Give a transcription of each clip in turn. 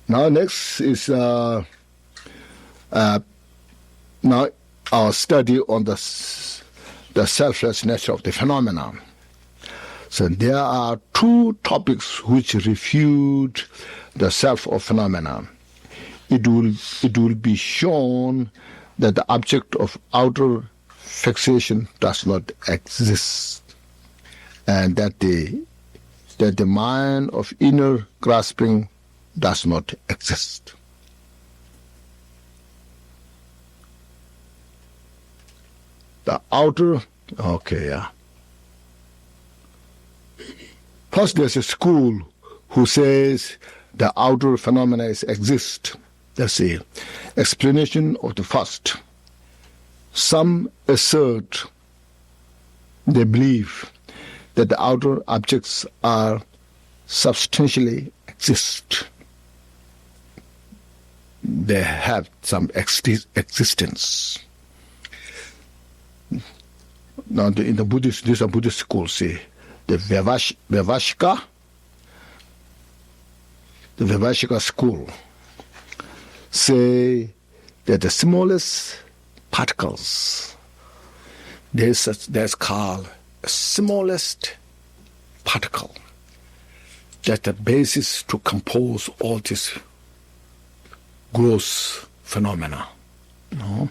Now next is now our study on the selfless nature of the phenomenon. So there are two topics which refute the self of phenomenon. It will be shown that the object of outer fixation does not exist, and that the mind of inner grasping does not exist. The outer, First, there's a school who says the outer phenomena exist. That's the explanation of the first. Some assert, they believe, that the outer objects are substantially exist. They have some existence. Now, in the Buddhist, these are Buddhist schools, say, the Vivashika school say that the smallest particles, there's called the smallest particle, that's the basis to compose all these gross phenomena. No?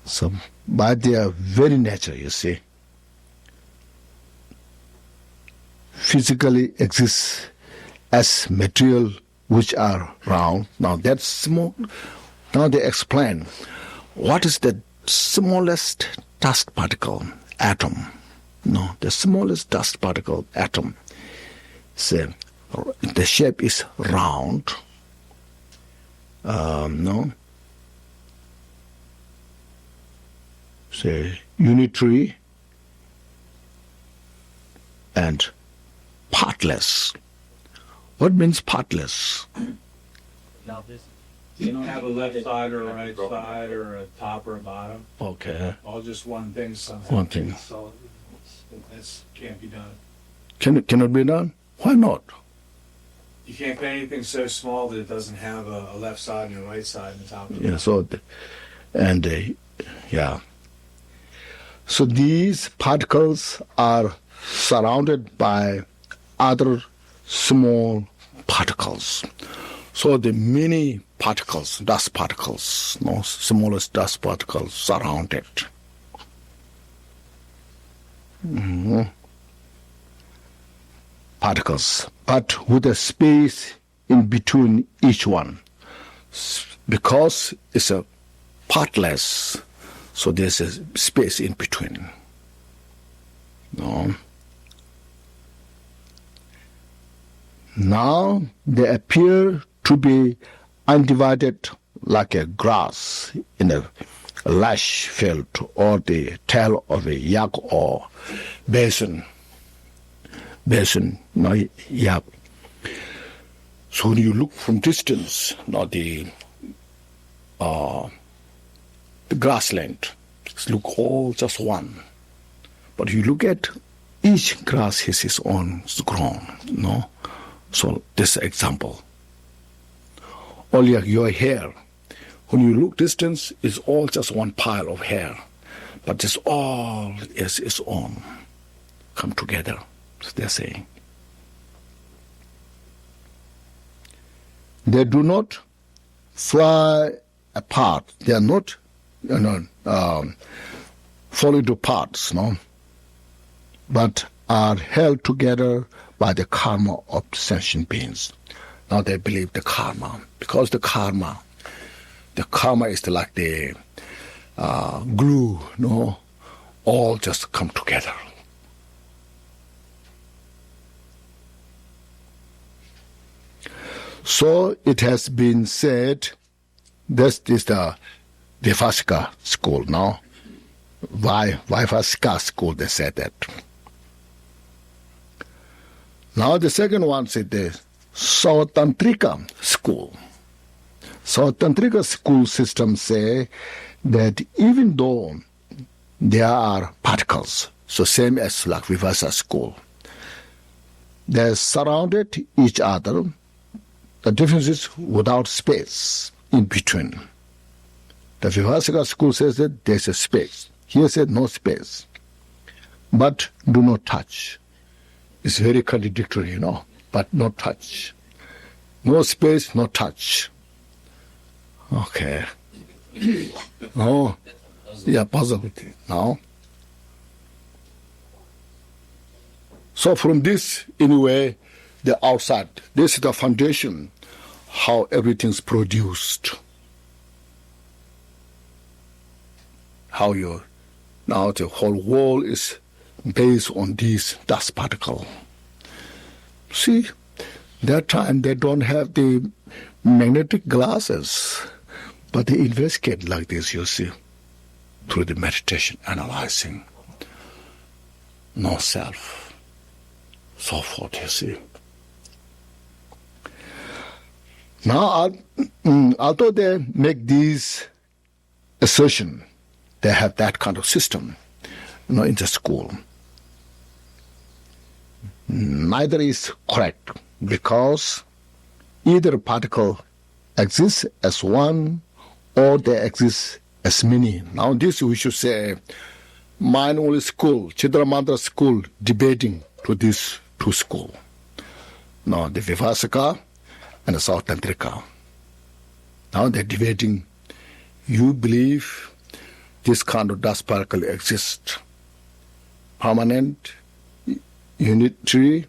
So, by their very nature, you see, physically exists as material which are round. Now that's small. Now they explain what is the smallest dust particle, atom. No, the smallest dust particle, atom. So the shape is round. Say unitary and partless. What means partless? Now this, you don't have a left side or a right side or a top or a bottom. Okay. All just one thing somehow. One thing. So this can't be done. Cannot be done? Why not? You can't paint anything so small that it doesn't have a left side and a right side and the top. Yeah. So, So these particles are surrounded by other small particles. So the many particles, dust particles, smallest dust particles surround it. Particles, but with a space in between each one. Because it's a partless, so there's a space in between. No. Now they appear to be undivided like a grass in a lush field or the tail of a yak or basin, yak. So when you look from distance, the grassland, look all just one. But you look at each grass has its own ground, no? So this example. All your hair, when you look distance, it's all just one pile of hair. But this all is its own. Come together, they're saying. They do not fly apart. They are not fall into parts, no? But are held together by the karma of sentient beings. Now they believe the karma, because the karma is like the glue, no? All just come together. So it has been said, this is the Vivashika school now. Vivashika school, they said that. Now the second one is the Sautantrika school. Sautantrika school system say that even though there are particles, so same as like Vivashika school, they surrounded each other The difference is without space in between. The Vivasaka school says that there's a space. Here said no space. But do not touch. It's very contradictory, but no touch. No space, no touch. Okay. No. Yeah, possibility. Now. So from this, anyway, the outside, this is the foundation, how everything's produced. How now the whole world is based on these dust particle. See, that time they don't have the magnetic glasses, but they investigate like this, you see, through the meditation, analyzing, no self, so forth, you see. Now, although they make these assertion, they have that kind of system, in the school. Neither is correct, because either particle exists as one or they exist as many. Now this we should say, mind only school, Chidramandra school, debating to these two schools. Now the Vivasaka and the South Tantrika. Now they're debating, you believe this kind of dust particle exists, permanent, unitary,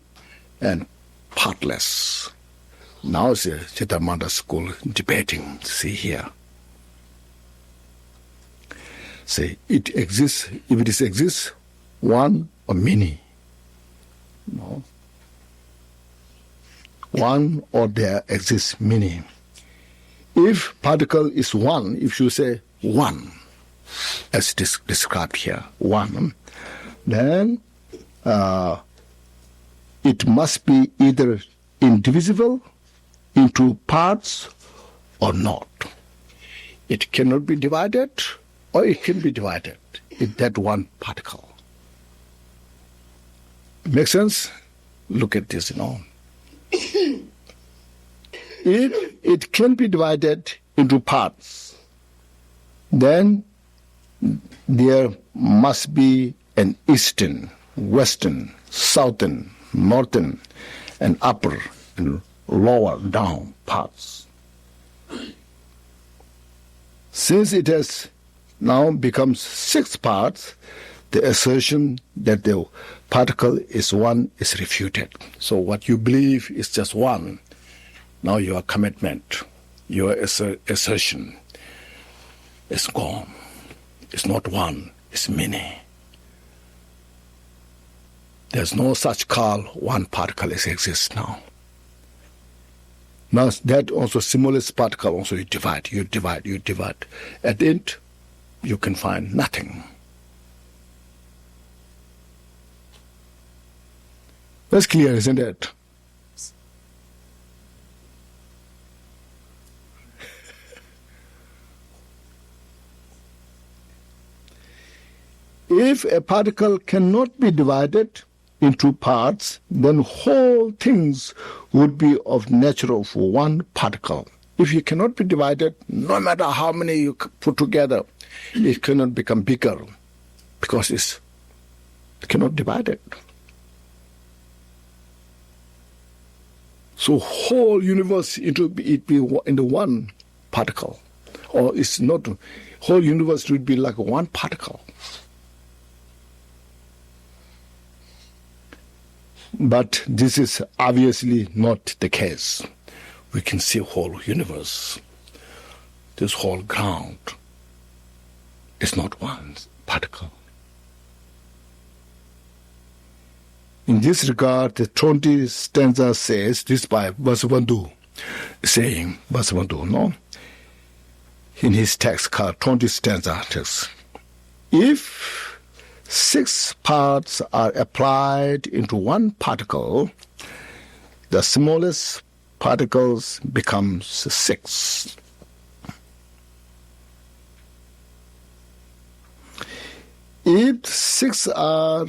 and partless. Now it's the Chidamanda school debating, see here. Say, it exists, if it exists, one or many. No. One or there exists many. If particle is one, if you say one, as described here, one, then it must be either indivisible into parts or not. It cannot be divided or it can be divided in that one particle. Make sense? Look at this, If it can be divided into parts, then there must be an eastern, western, southern, northern, and upper and lower down parts. Since it has now becomes 6 parts, the assertion that the particle is one is refuted. So what you believe is just one. Now your commitment, your assertion is gone. It's not one, it's many. There's no such call, one particle exists now. Now that also simultaneous particle, also you divide. At the end, you can find nothing. That's clear, isn't it? If a particle cannot be divided into parts, then whole things would be of nature of one particle. If it cannot be divided, no matter how many you put together, it cannot become bigger because it cannot divide it. So whole universe it be in the one particle, or it's not. Whole universe would be like one particle. But this is obviously not the case. We can see whole universe. This whole ground is not one particle. In this regard, the 20th stanza says, this by Vasubandhu, saying, Vasubandhu, no? In his text called 20th stanza text, if 6 parts are applied into one particle, the smallest particles becomes 6. If 6 are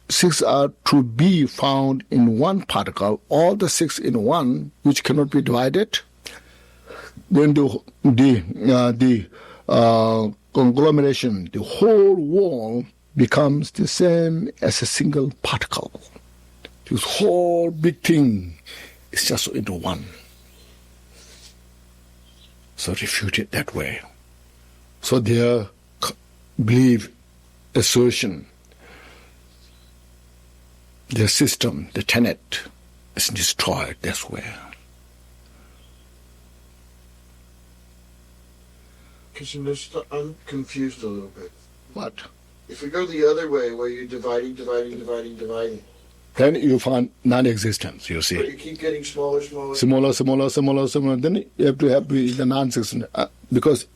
six are to be found in one particle, all the six in one, which cannot be divided, then the conglomeration, the whole wall becomes the same as a single particle. This whole big thing is just into one. So refute it that way. So their belief, assertion, their system, the tenet is destroyed this way. I'm confused a little bit. What? If we go the other way, where you're dividing, Then you find non-existence, you but see. you keep getting smaller, Smaller. Then you have to have the non-existence. Because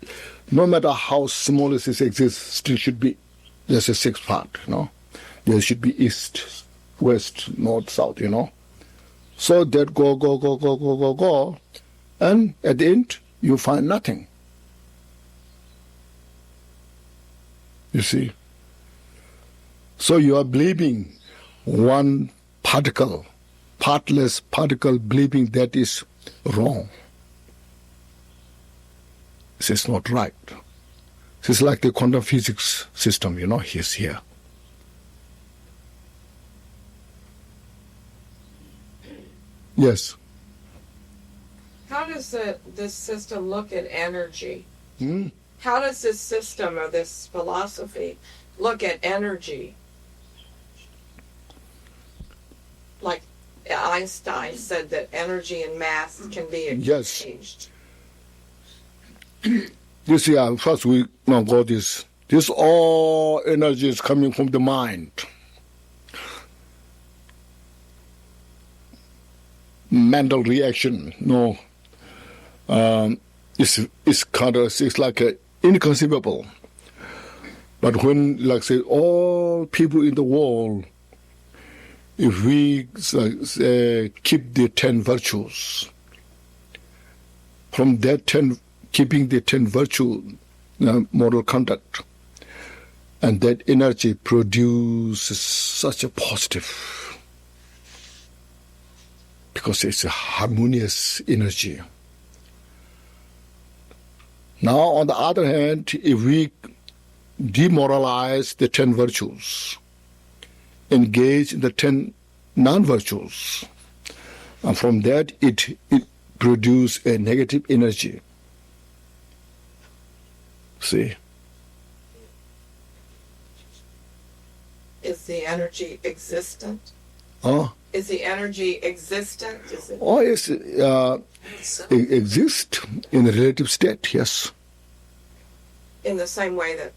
no matter how small it exists, still should be, there's a sixth part, There should be east, west, north, south, So that go. And at the end, you find nothing. You see? So you are believing one particle, partless particle, believing that is wrong. This is not right. This is like the quantum physics system, he's here. Yes. How does this system look at energy? Hmm? How does this system or this philosophy look at energy? Like Einstein said that energy and mass can be Yes. exchanged. You see, first we now got this. This all energy is coming from the mind. Mental reaction, it's kind of, it's like inconceivable. But when, like say, all people in the world, if we keep the 10 virtues, from that 10, keeping the 10 virtue moral conduct, and that energy produces such a positive, because it's a harmonious energy. Now, on the other hand, if we demoralize the 10 virtues, engage in the 10 non-virtues, and from that it produces a negative energy. See? Is the energy existent? Oh? Is the energy existent? Is it? Oh, yes, it exists in a relative state, yes. In the same way that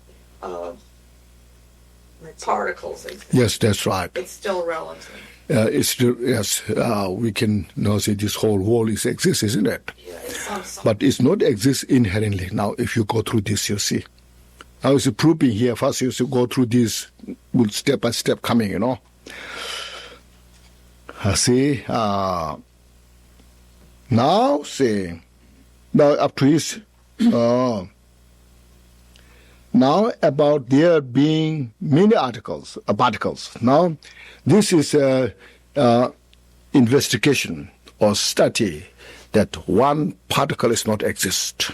particles exist? Yes, that's right. It's still relative. It's still, yes, we can now say this whole world exists, isn't it? Yeah, it's But it's not exist inherently. Now, if you go through this, you see. Now, it's proving here. First, you have to go through this, step by step coming, See, now up to his, now about there being many particles. Now, this is investigation or study that one particle is not exist.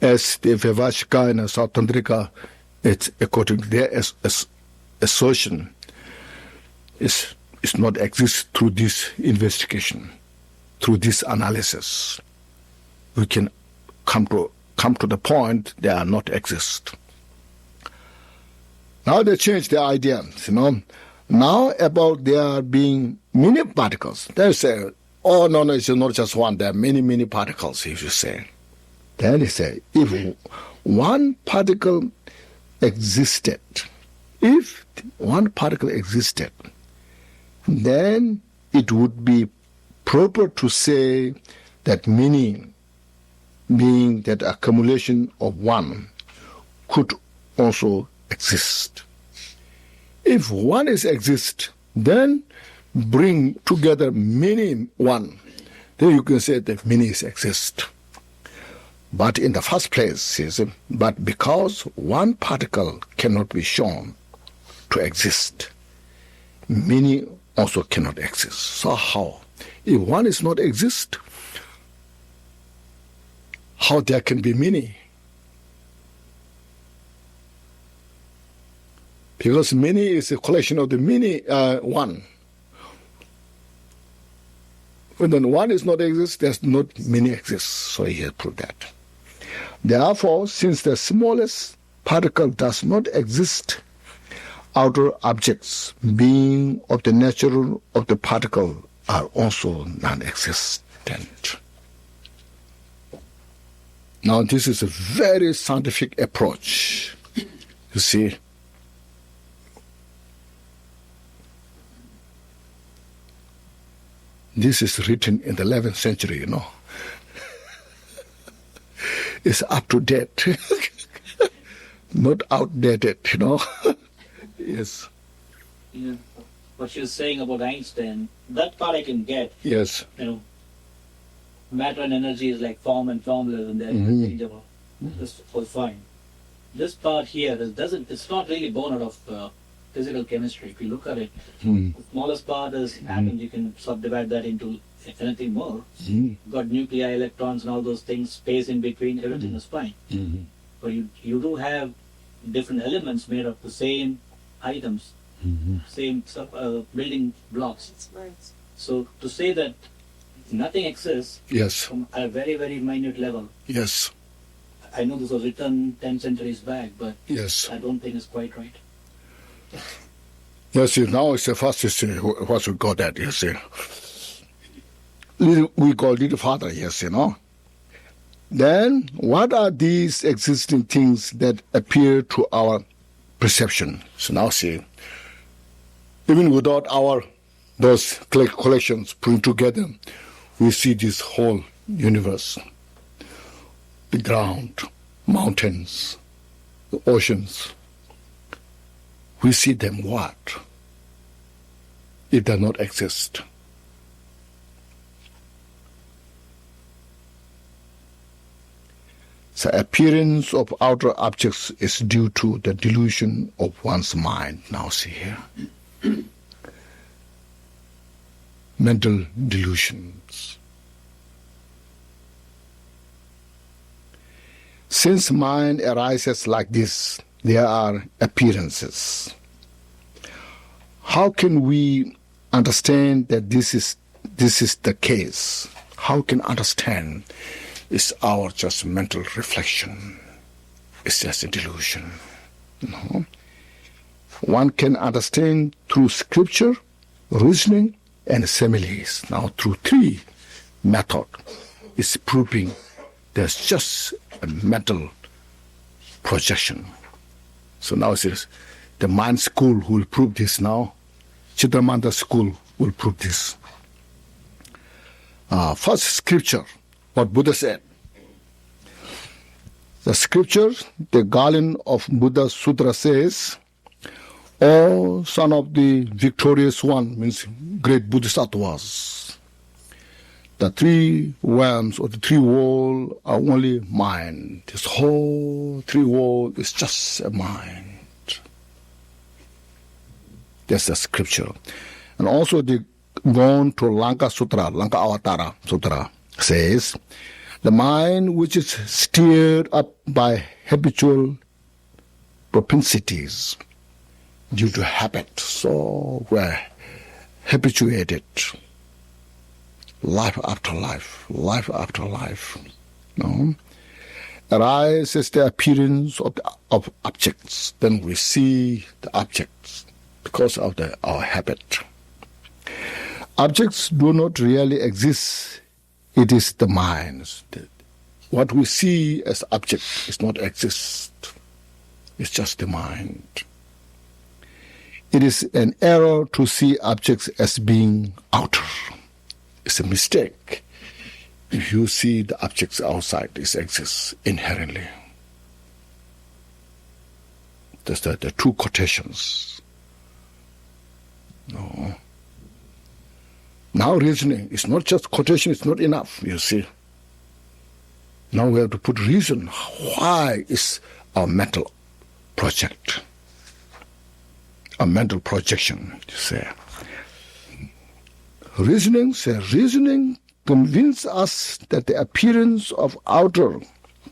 As the Vivashika and South Tantrika, it's according to their assertion, is not exist through this investigation, through this analysis. We can come to the point they are not exist. Now they change their idea, Now about there being many particles. They say, oh no, it's not just one. There are many particles. If you say, then they say, if one particle existed, then it would be proper to say that many, being that accumulation of one, could also exist. If one is exist, then bring together many one. Then you can say that many exist. But in the first place, you see, but because one particle cannot be shown to exist, many also cannot exist. So how? If one is not exist, how there can be many? Because many is a collection of the many one. When one is not exist, there's not many exist. So he has proved that. Therefore, since the smallest particle does not exist, outer objects, being of the nature of the particle, are also non-existent. Now, this is a very scientific approach. You see, this is written in the 11th century, you know. It's up to date, not outdated, you know. Yes. Yeah. What you're saying about Einstein, that part I can get. Yes. You know, matter and energy is like form and formless, and they're interchangeable. This was fine. This part here it's not really born out of physical chemistry. If you look at it, the smallest part is atoms. You can subdivide that into anything more. Got nuclei, electrons, and all those things, space in between, everything is fine. But you do have different elements made of the same items, same building blocks. That's right. So to say that nothing exists Yes. from a very, very minute level, Yes. I know this was written 10 centuries back, but Yes. I don't think it's quite right. Yes, see, now it's the first history what we got that, you see. We call little father, yes, you know. Then, what are these existing things that appear to our perception? So now see, even without those collections put together, we see this whole universe. The ground, mountains, the oceans. We see them what? It does not exist. The appearance of outer objects is due to the delusion of one's mind. Now see here. Mental delusions. Since mind arises like this, there are appearances. How can we understand that this is the case? How can understand? It's our just mental reflection. It's just a delusion. No. One can understand through scripture, reasoning, and similes. Now, through three methods, it's proving there's just a mental projection. So now it says, the mind school will prove this now. Chittamanda school will prove this. First scripture, what Buddha said. The scripture, the Guardian of Buddha Sutra says, O son of the victorious one, means great Bodhisattvas, the three realms or the three worlds are only mind. This whole three world is just a mind. That's the scripture. And also the gone to Lanka Sutra, Lanka Avatara Sutra, says, the mind which is stirred up by habitual propensities due to habit, so we're habituated, life after life, no? Arises the appearance of objects, then we see the objects because of our habit. Objects do not really exist. It is the mind. What we see as object is not exist. It's just the mind. It is an error to see objects as being outer. It's a mistake. If you see the objects outside, it exists inherently. That's the two quotations. No. Now reasoning is not just quotation, it's not enough, you see. Now we have to put reason. Why is our mental project? A mental projection, you say. Reasoning convinces us that the appearance of outer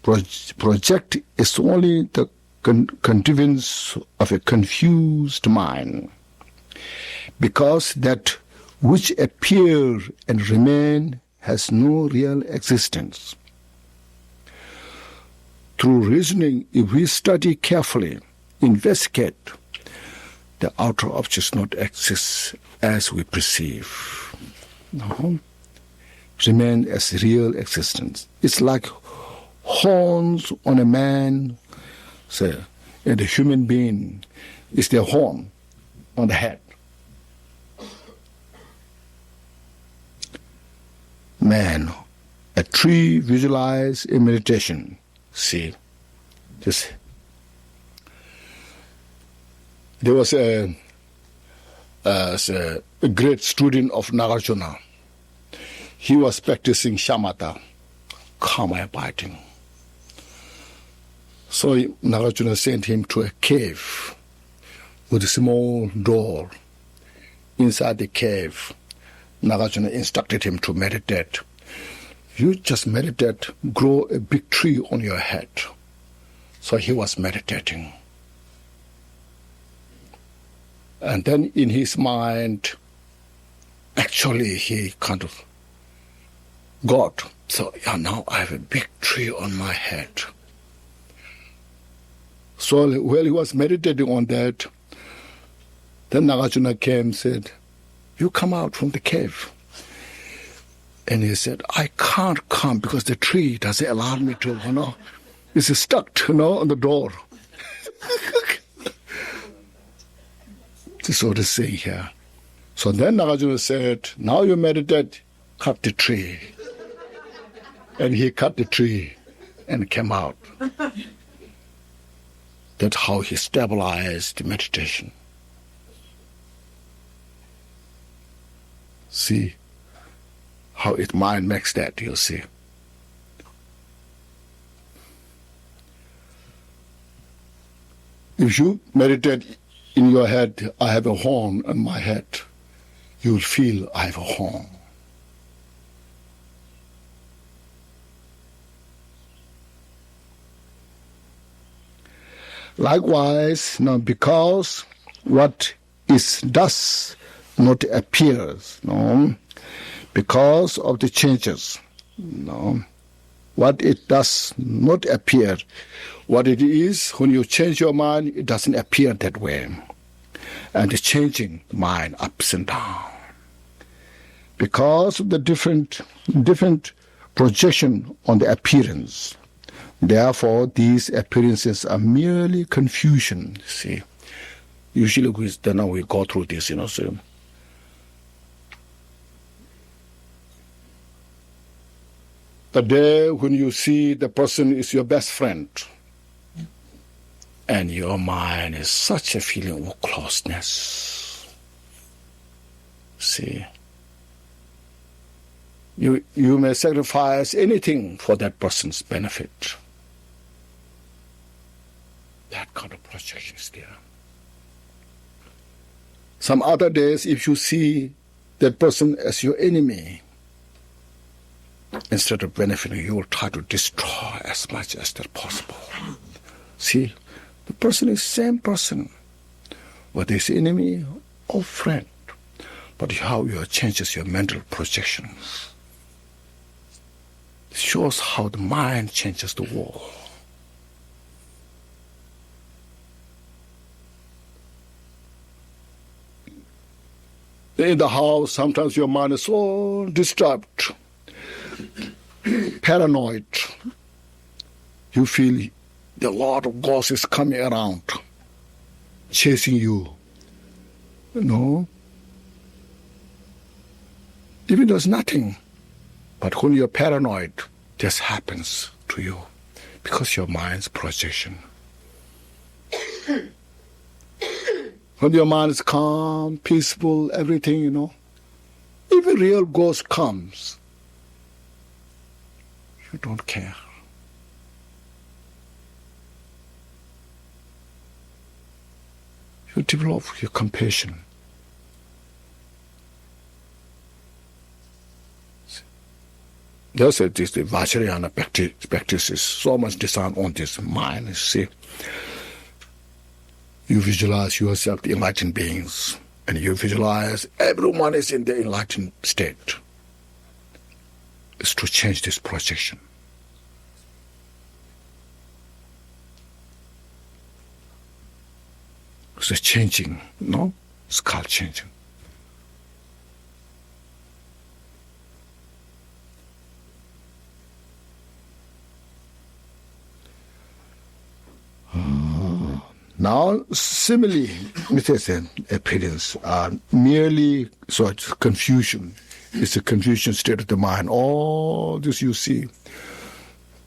project is only the contrivance of a confused mind, because that which appear and remain has no real existence. Through reasoning, if we study carefully, investigate, the outer objects not exist as we perceive. No. Remain as real existence. It's like horns on a man, say, and a human being is their horn on the head. Man, a tree visualized in meditation. See, this. There was a great student of Nagarjuna. He was practicing shamatha, karma abiding. So Nagarjuna sent him to a cave with a small door. Inside the cave, Nagarjuna instructed him to meditate. You just meditate, grow a big tree on your head. So he was meditating. And then in his mind, actually he kind of got, so yeah, now I have a big tree on my head. So while he was meditating on that, then Nagarjuna came and said, you come out from the cave. And he said, I can't come because the tree doesn't allow me to, it's stuck, on the door. This is what it's saying here. So then Nagarjuna said, now you meditate, cut the tree. And he cut the tree and came out. That's how he stabilized the meditation. See how its mind makes that, you'll see. If you meditate in your head, I have a horn on my head, you'll feel I have a horn. Likewise, now because what is thus not appears, because of the changes, what it does not appear, what it is, when you change your mind, it doesn't appear that way. And it's changing mind ups and down. Because of the different projection on the appearance. Therefore, these appearances are merely confusion, see. Usually we go through this, so the day when you see the person is your best friend, and your mind is such a feeling of closeness. See, you may sacrifice anything for that person's benefit. That kind of projection is there. Some other days, if you see that person as your enemy, instead of benefiting, you will try to destroy as much as that possible. See, the person is the same person, whether it's enemy or friend, but how you changes your mental projections. It shows how the mind changes the world. In the house, sometimes your mind is so disturbed, paranoid. You feel a lot of ghosts is coming around, chasing you. Even there's nothing. But when you're paranoid, this happens to you because your mind's projection. When your mind is calm, peaceful, everything, even real ghost comes, you don't care. you develop your compassion. That's it. This the Vajrayana practice is so much designed on this mind. See, you visualize yourself the enlightened beings, and you visualize everyone is in the enlightened state. It's to change this projection. It's a changing, no? It's called changing. Now, simile meditation appearance are merely such confusion. It's a confusion state of the mind. All this you see.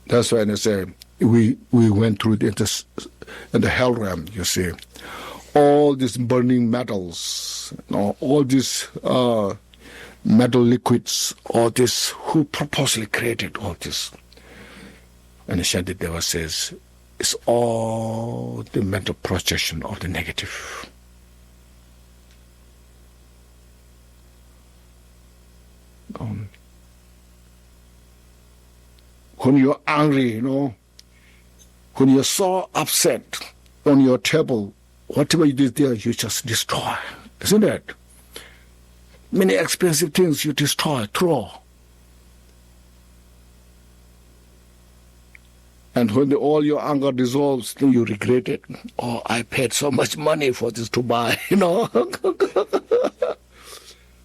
That's why I say we went through in the hell realm. You see, all these burning metals, all these metal liquids, all this. Who purposely created all this? And the Shantideva says, it's all the mental projection of the negative. When you're angry, when you're so upset on your table, whatever you did there, you just destroy. Isn't it? Many expensive things you destroy, throw. And when all your anger dissolves, then you regret it. Oh, I paid so much money for this to buy,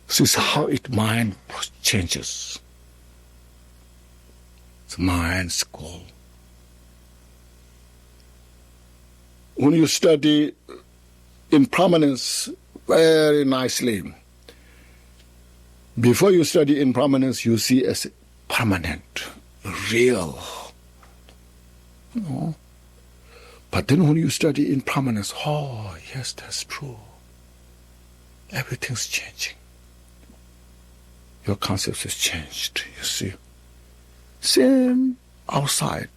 This is how mind changes. It's mind's goal. When you study impermanence very nicely, before you study impermanence, you see as permanent, real. But then when you study impermanence, oh, yes, that's true. Everything's changing. Your concept has changed, you see. Same outside,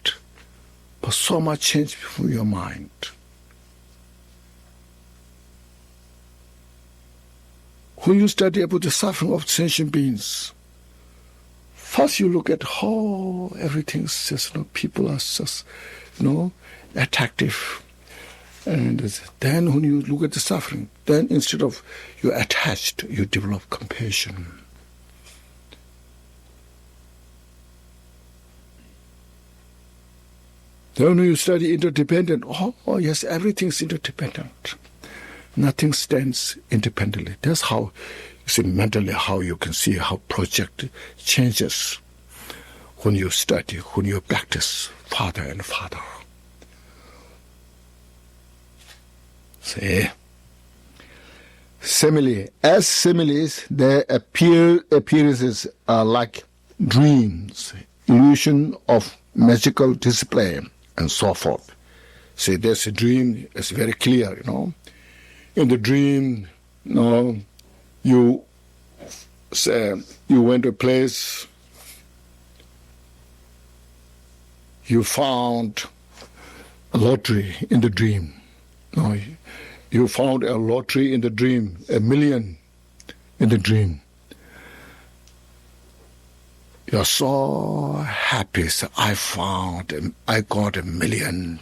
but so much change from your mind. When you study about the suffering of sentient beings, first you look at how everything's just, people are just, attractive. And then when you look at the suffering, then instead of you're attached, you develop compassion. Then when you study interdependent, oh yes, everything's interdependent. Nothing stands independently. That's how, you see, mentally how you can see how project changes when you study, when you practice father and father. See? Simile. As similes, their appearances are like dreams, illusion of magical display, and so forth. See, there's a dream, it's very clear, In the dream, you went to a place, you found a lottery in the dream. You found a lottery in the dream, 1 million in the dream. You're so happy. So I got 1 million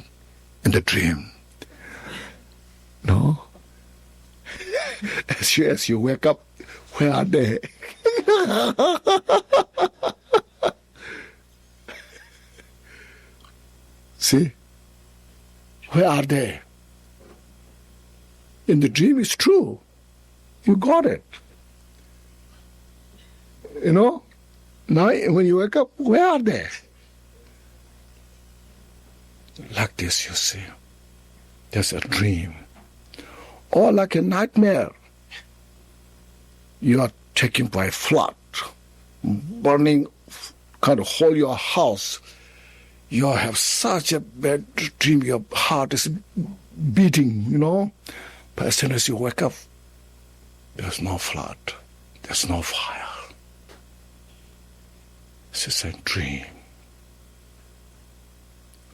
in the dream. No? As you wake up, where are they? See? Where are they? In the dream, it's true. You got it. Now when you wake up, where are they? Like this, you see. There's a dream. Or like a nightmare. You are taken by flood, burning, kind of hold your house. You have such a bad dream, your heart is beating, But as soon as you wake up, there's no flood, there's no fire. It's just a dream.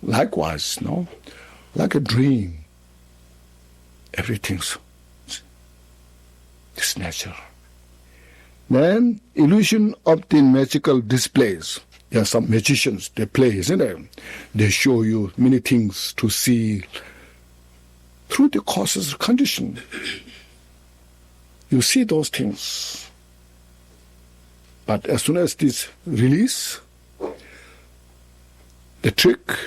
Likewise, like a dream, everything's this nature. Then illusion of the magical displays. There are some magicians, they play, isn't it? They show you many things to see through the causes condition. You see those things. But as soon as this release, the trick,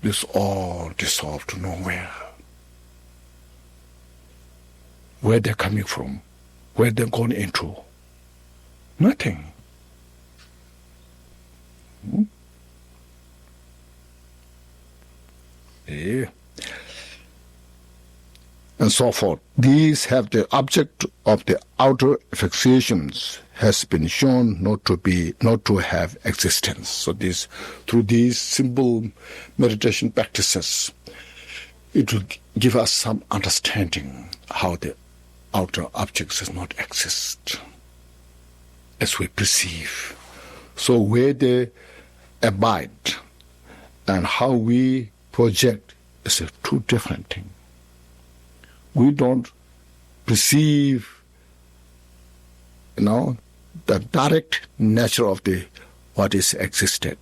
this all dissolved to nowhere. Where they're coming from, where they're going into. Nothing. Yeah. And so forth. These have the object of the outer fixations has been shown not to have existence. So this, through these simple meditation practices, it will give us some understanding how the outer objects does not exist as we perceive. So where they abide and how we project is a two different thing. We don't perceive, the direct nature of the what is existed.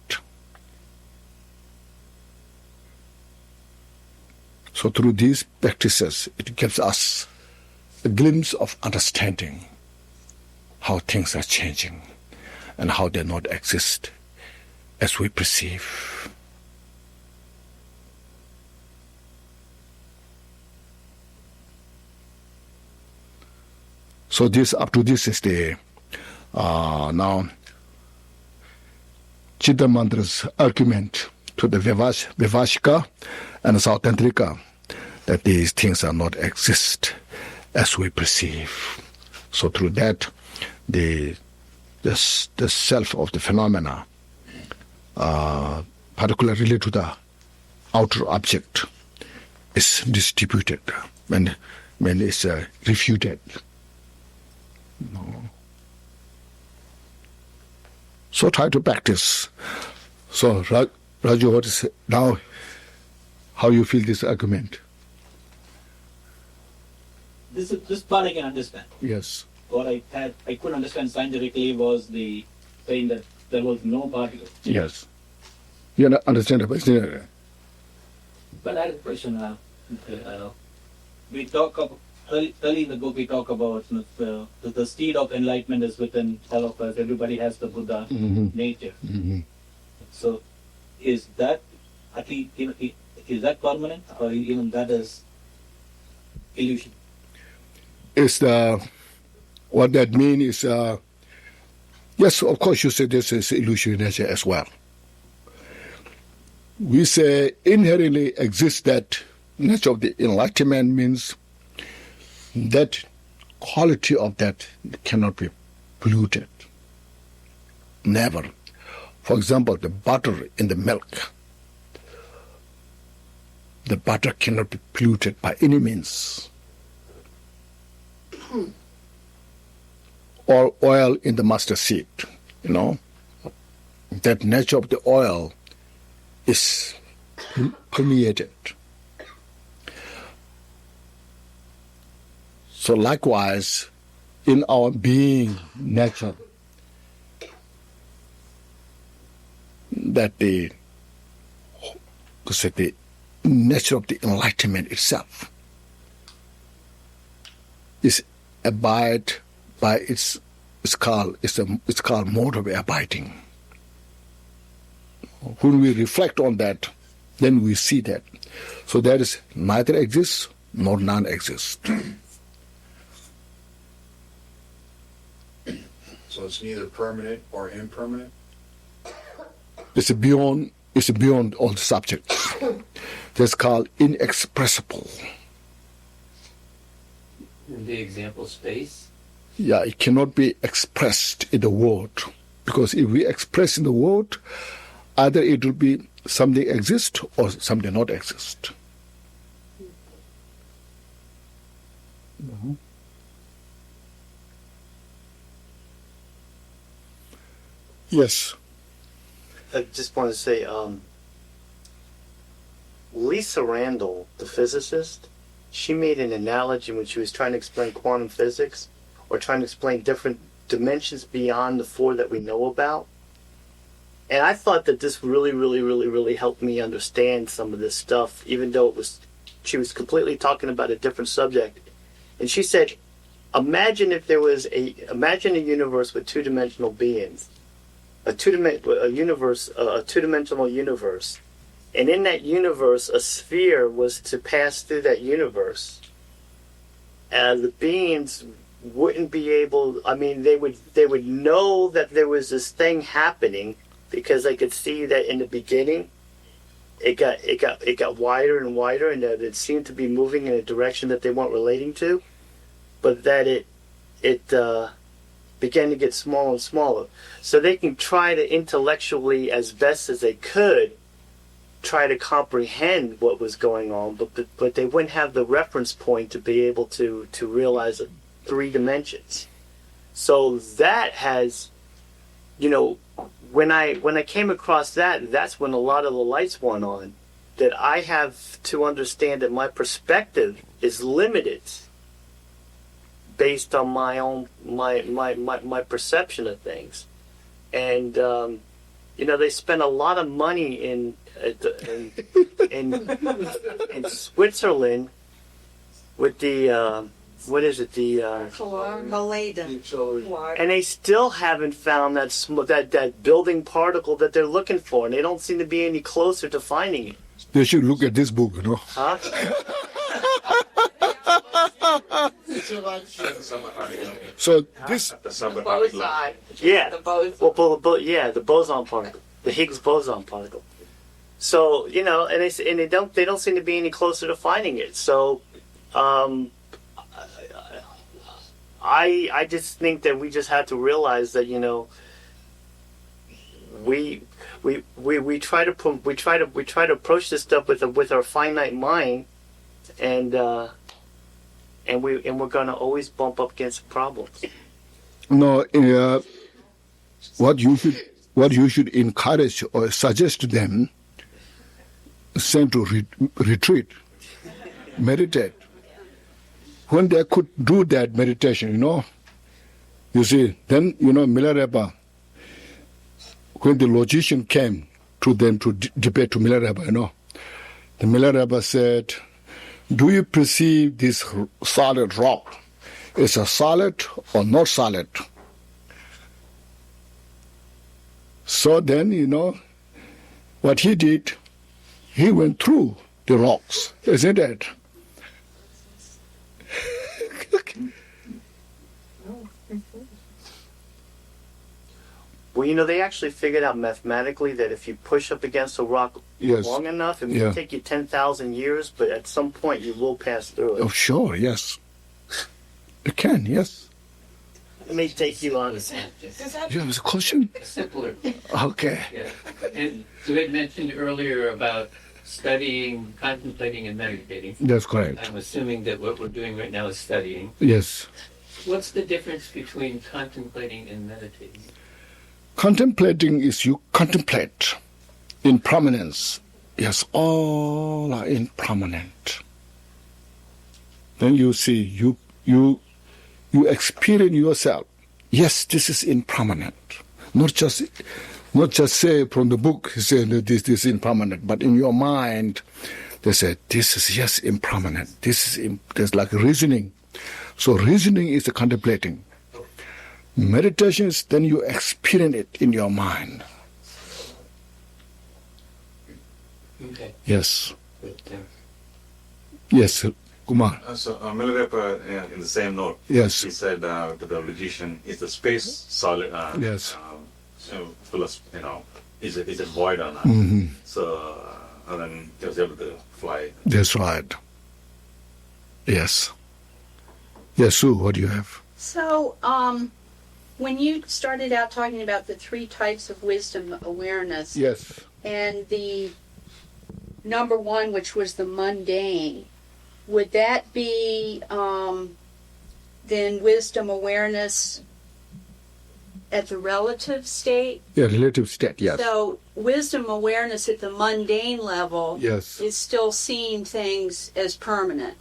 So through these practices, it gives us a glimpse of understanding how things are changing and how they not exist as we perceive. So this, up to this is the now Chitta Mantra's argument to the Vivashika and Sautantrika that these things are not exist as we perceive. So through that, the self of the phenomena, particularly related to the outer object, is distributed when it's refuted. No. So try to practice. So Raju, what is now? How you feel this argument? This part I can understand. Yes. What I couldn't understand scientifically was the saying that there was no particle. Yes. You understand it? But I had a question. We talk about early in the book. We talk about the seed of enlightenment is within all of us. Everybody has the Buddha nature. Mm-hmm. So, is that at least is that permanent, or even that is illusion? Is what that means is yes, of course you say this is illusory nature as well. We say inherently exists that nature of the enlightenment means that quality of that cannot be polluted. Never. For example, the butter in the milk. The butter cannot be polluted by any means. Or oil in the mustard seed, that nature of the oil is permeated. So likewise, in our being nature, that the nature of the enlightenment itself is abide by it's called mode of abiding. When we reflect on that, then we see that. So that is neither exists nor none exists. So it's neither permanent or impermanent? It's beyond all the subjects. That's called inexpressible. In the example space? Yeah, it cannot be expressed in the word. Because if we express in the word, either it will be something exist or something not exist. Mm-hmm. Yes. I just want to say, Lisa Randall, the physicist, she made an analogy when she was trying to explain quantum physics, or trying to explain different dimensions beyond the four that we know about. And I thought that this really helped me understand some of this stuff, even though she was completely talking about a different subject. And she said, imagine a universe with two-dimensional beings, a two-dimensional universe. And in that universe, a sphere was to pass through that universe. And the beings wouldn't be able, they would know that there was this thing happening, because they could see that in the beginning it got wider and wider, and that it seemed to be moving in a direction that they weren't relating to, but that it began to get smaller and smaller. So they can try to intellectually, as best as they could, try to comprehend what was going on, but they wouldn't have the reference point to be able to realize 3 dimensions. So that has, when I came across that, that's when a lot of the lights went on, that I have to understand that my perspective is limited based on my own my perception of things. And they spend a lot of money in Switzerland with the and they still haven't found that building particle that they're looking for, and they don't seem to be any closer to finding it. They should look at this book, Huh? So this, yeah, the boson particle, the Higgs boson particle. So and they don't seem to be any closer to finding it. So I just think that we just have to realize that we try to approach this stuff with our finite mind, and we're gonna always bump up against problems. no, what you should encourage or suggest to them, send to retreat, meditate. When they could do that meditation, you see, then, Milarepa, when the logician came to them to debate to Milarepa, the Milarepa said, do you perceive this solid rock? Is it solid or not solid? So then, what he did, he went through the rocks, isn't it? Well, they actually figured out mathematically that if you push up against a rock long enough, it may take you 10,000 years, but at some point you will pass through it. Oh, sure, yes. It can, yes. It may take you on. You have a question? Simpler. Okay. Yeah. And you had mentioned earlier about studying, contemplating, and meditating. That's correct. I'm assuming that what we're doing right now is studying. Yes. What's the difference between contemplating and meditating? Contemplating is you contemplate impermanence. Yes, all are impermanent. Then you see, you experience yourself. Yes, this is impermanent. Not just say from the book, say this is impermanent, but in your mind, they say this is impermanent. There's like reasoning. So reasoning is the contemplating. Meditation is then you experience it in your mind. Okay. Yes. Yes, Kumar. So Milarepa, in the same note, Yes. he said to the logician, is the space solid? Yes. Full of, is it void or not? Mm-hmm. So and then he was able to fly. That's right. Yes. Yes, Sue, what do you have? So, when you started out talking about the 3 types of wisdom awareness, Yes. and the number 1, which was the mundane, would that be then wisdom awareness at the relative state? Yeah, relative state, yes. So wisdom awareness at the mundane level Yes. is still seeing things as permanent.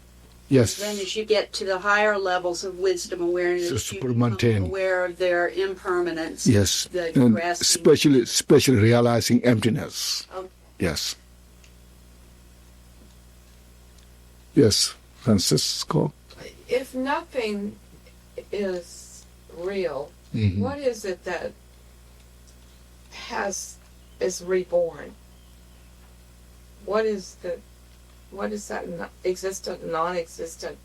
Yes. Then as you get to the higher levels of wisdom awareness, Just you to become maintain. aware of their impermanence. Yes. The And grasping. especially realizing emptiness. Okay. Yes. Yes, Francisco. If nothing is real, Mhm. what is it that is reborn? What is that existent, non-existent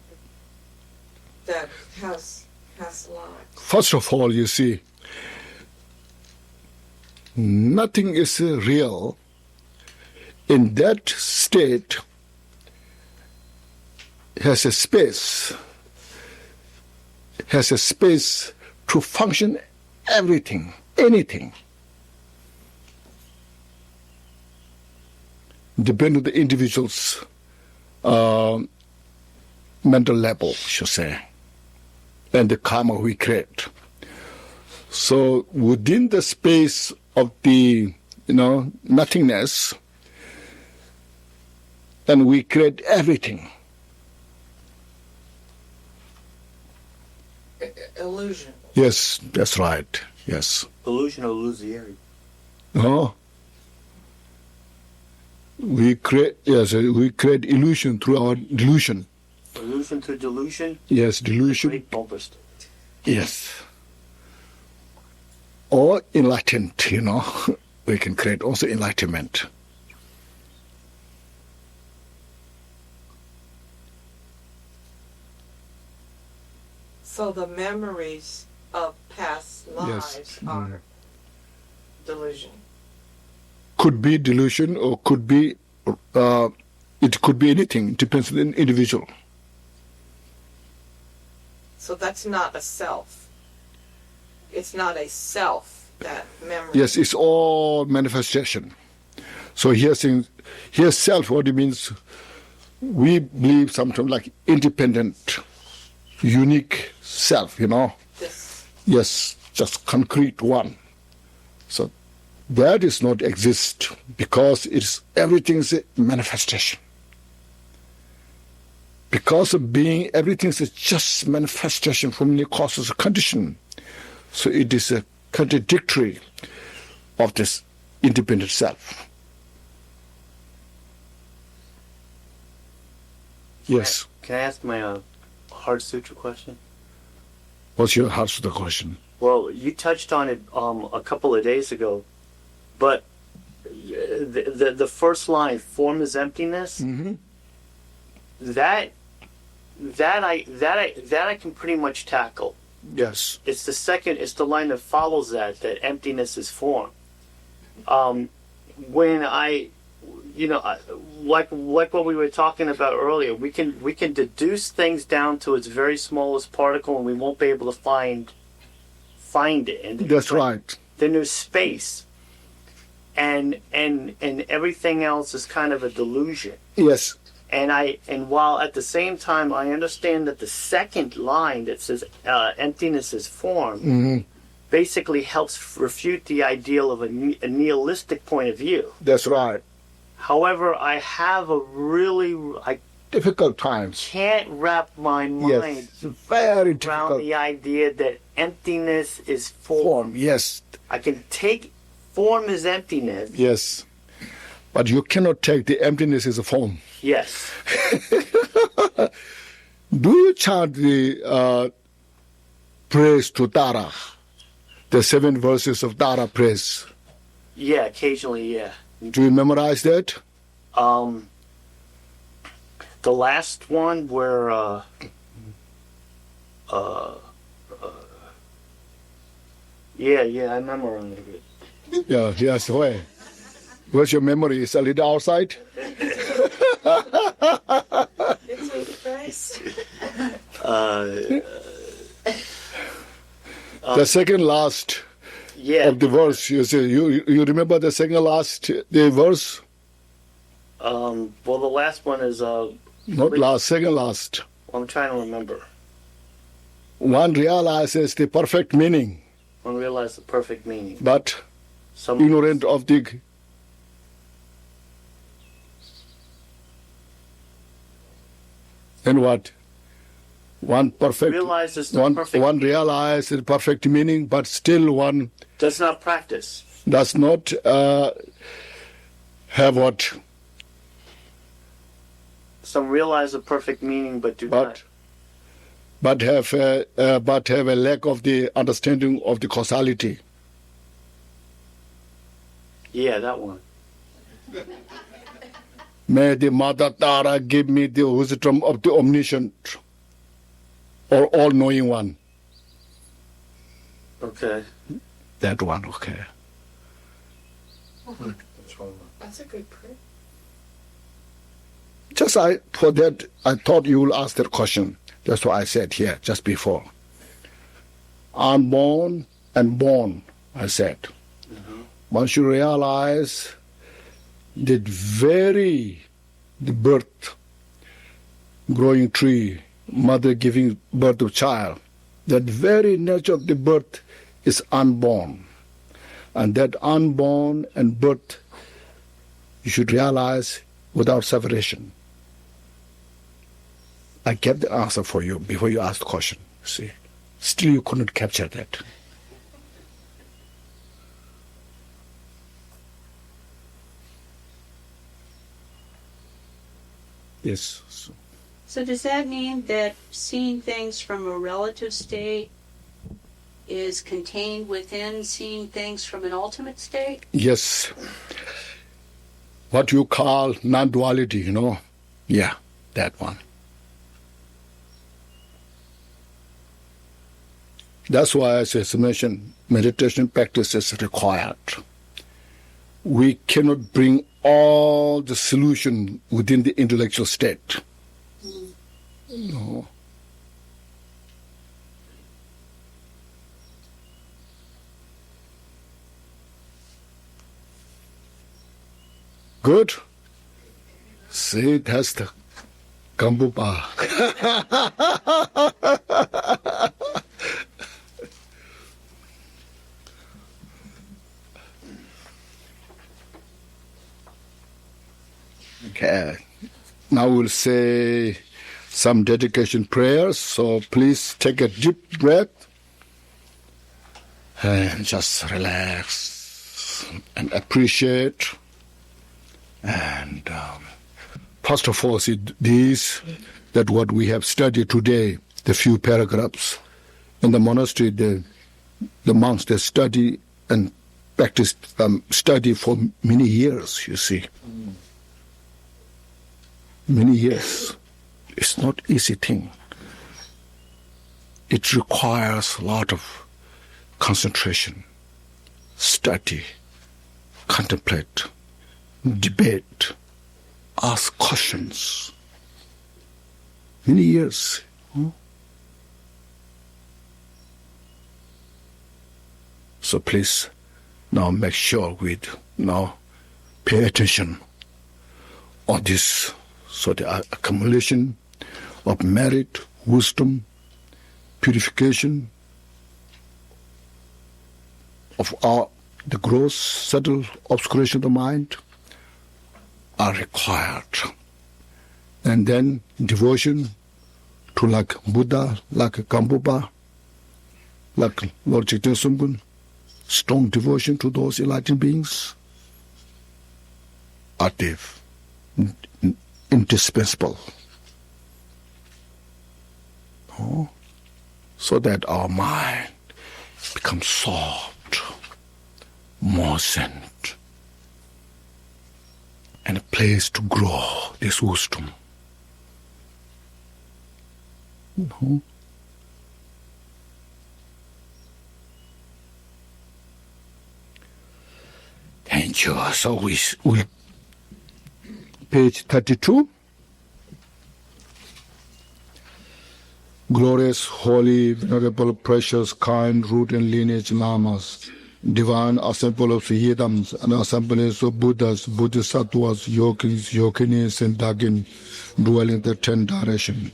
that has life? First of all, you see, nothing is real. In that state, has a space to function everything, anything. Depending on the individual's mental level, should say, and the karma we create. So within the space of the nothingness, and we create everything. Illusion. Yes, that's right. Yes. Illusion or illusory? No. We create illusion through our delusion. Illusion through delusion? Yes, delusion. Great bumper stick. Yes. Or enlightened, we can create also enlightenment. So the memories of past lives Yes. are delusion. Could be delusion or could be, it could be anything. It depends on the individual. So that's not a self. It's not a self, that memory. Yes, it's all manifestation. So here self, what it means, we believe sometimes like independent, unique self, This. Yes, just concrete one. So that does not exist because everything is a manifestation. Because of being, everything is just manifestation from the causes of condition. So it is a contradictory of this independent self. Yes. Can I ask my Heart Sutra question? What's your heart to the question? Well, you touched on it a couple of days ago, but the first line, form is emptiness. Mm-hmm. That I can pretty much tackle. Yes. It's the line that follows that emptiness is form. When like what we were talking about earlier, we can deduce things down to its very smallest particle, and we won't be able to find it. And That's right. then there's space, and everything else is kind of a delusion. Yes. And while at the same time I understand that the second line that says emptiness is form Mm-hmm. basically helps refute the ideal of a nihilistic point of view. That's right. However, I have I Difficult times. can't wrap my mind Yes. Very around difficult. the idea that emptiness is form. Form. Yes. I can take form as emptiness. Yes. But you cannot take the emptiness as a form. Yes. Do you chant the praise to Tara? The 7 verses of Tara praise. Yeah, occasionally, yeah. Do you memorize that? The last one where I memorized it. Yeah, yes, why? Where's your memory? Is a little outside? It's a phrase. The second last of the verse, you say, you remember the second last the verse? Well, the last one is Not last, second last. I'm trying to remember. One realizes the perfect meaning, One realized the perfect meaning. but Some ignorant of the And what? One perfect. Realizes the one, perfect. one realizes the perfect meaning, but still one Does not practice. does not have what? Some realize the perfect meaning, but do not. But have a lack of the understanding of the causality. Yeah, that one. May the Mother Tara give me the wisdom of the omniscient or all-knowing one. Okay. That one, okay. That's a good prayer. For that, I thought you will ask that question. That's what I said here just before. Unborn and born, I said. Once you realize that the birth, growing tree, mother giving birth to child, that very nature of the birth is unborn. And that unborn and birth, you should realize without separation. I gave the answer for you before you asked the question. See, still you couldn't capture that. Yes. So does that mean that seeing things from a relative state is contained within seeing things from an ultimate state? Yes. What you call non-duality, Yeah, that one. That's why, as I mentioned, meditation practice is required. We cannot bring all the solution within the intellectual state. No. Good. See, that's the Gampopa. Okay. Now we'll say some dedication prayers. So please take a deep breath and just relax and appreciate. And first of all, see that what we have studied today, the few paragraphs in the monastery, the monks, they study and practice study for many years, you see. Many years. It's not easy thing. It requires a lot of concentration, study, contemplate, debate, ask questions. Many years. So please now make sure we now pay attention on this. So the accumulation of merit, wisdom, purification of the gross, subtle obscuration of the mind are required. And then devotion to like Buddha, like Gampopa, like Lord Chaitanya Sumgun, strong devotion to those enlightened beings are indispensable. So that our mind becomes soft, more zen, and a place to grow this wisdom. Thank you. So we page 32. Glorious, holy, venerable, precious, kind, root and lineage lamas, divine assembly of Yedams and assemblies of Buddhas, Bodhisattvas, yogis, yoginis, and Dagin, dwelling in the 10 directions.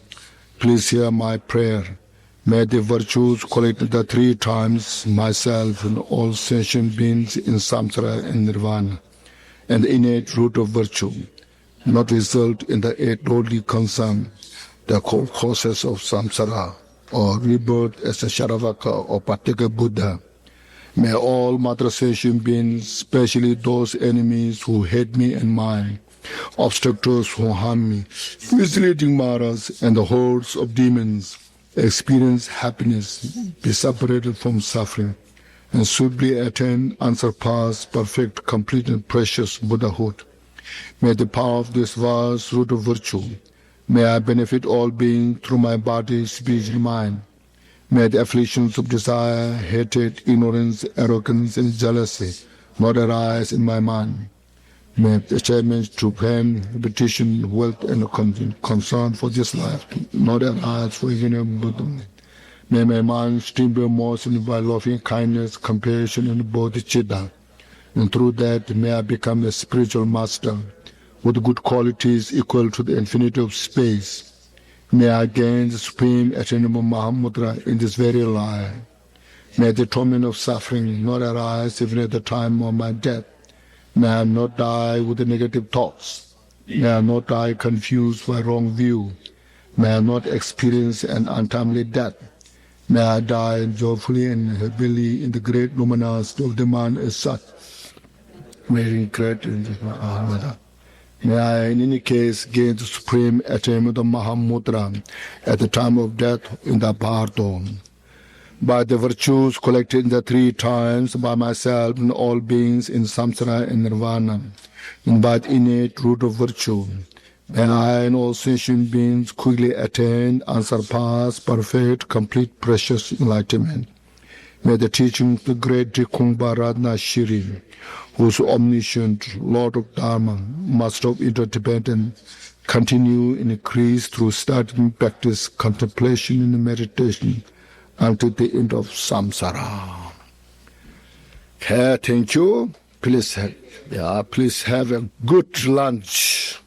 Please hear my prayer. May the virtues collected the 3 times, myself and all sentient beings in samsara and nirvana, and the innate root of virtue, not result in the 8 lordly concern, the causes of samsara, or rebirth as a Sharavaka or particular Buddha. May all Mother Sentient beings, especially those enemies who hate me and mine, obstructors who harm me, misleading Maras, and the hordes of demons, experience happiness, be separated from suffering, and swiftly attain unsurpassed, perfect, complete, and precious Buddhahood. May the power of this vast root of virtue, may I benefit all beings through my body, speech, and mind. May the afflictions of desire, hatred, ignorance, arrogance, and jealousy not arise in my mind. May the achievements to fame, repetition, wealth, and concern for this life not arise for eternal Buddha. May my mind stream be moistened by loving kindness, compassion, and bodhicitta. And through that, may I become a spiritual master with good qualities equal to the infinity of space. May I gain the supreme attainable Mahamudra in this very life. May the torment of suffering not arise even at the time of my death. May I not die with the negative thoughts. May I not die confused by wrong view. May I not experience an untimely death. May I die joyfully and happily in the great luminosity of the man as such. May I in any case gain the supreme attainment of Mahamudra at the time of death in the Bharto. By the virtues collected in the 3 times by myself and all beings in samsara and nirvana, and by the innate root of virtue, may I and all sentient beings quickly attain unsurpassed, perfect, complete, precious enlightenment. May the teachings of the great Drikung Kagyu, who is omniscient, Lord of Dharma, Master of Inter-Tibetan, continue and increase through study, practice, contemplation, and meditation until the end of samsara. Okay, thank you. Please have a good lunch.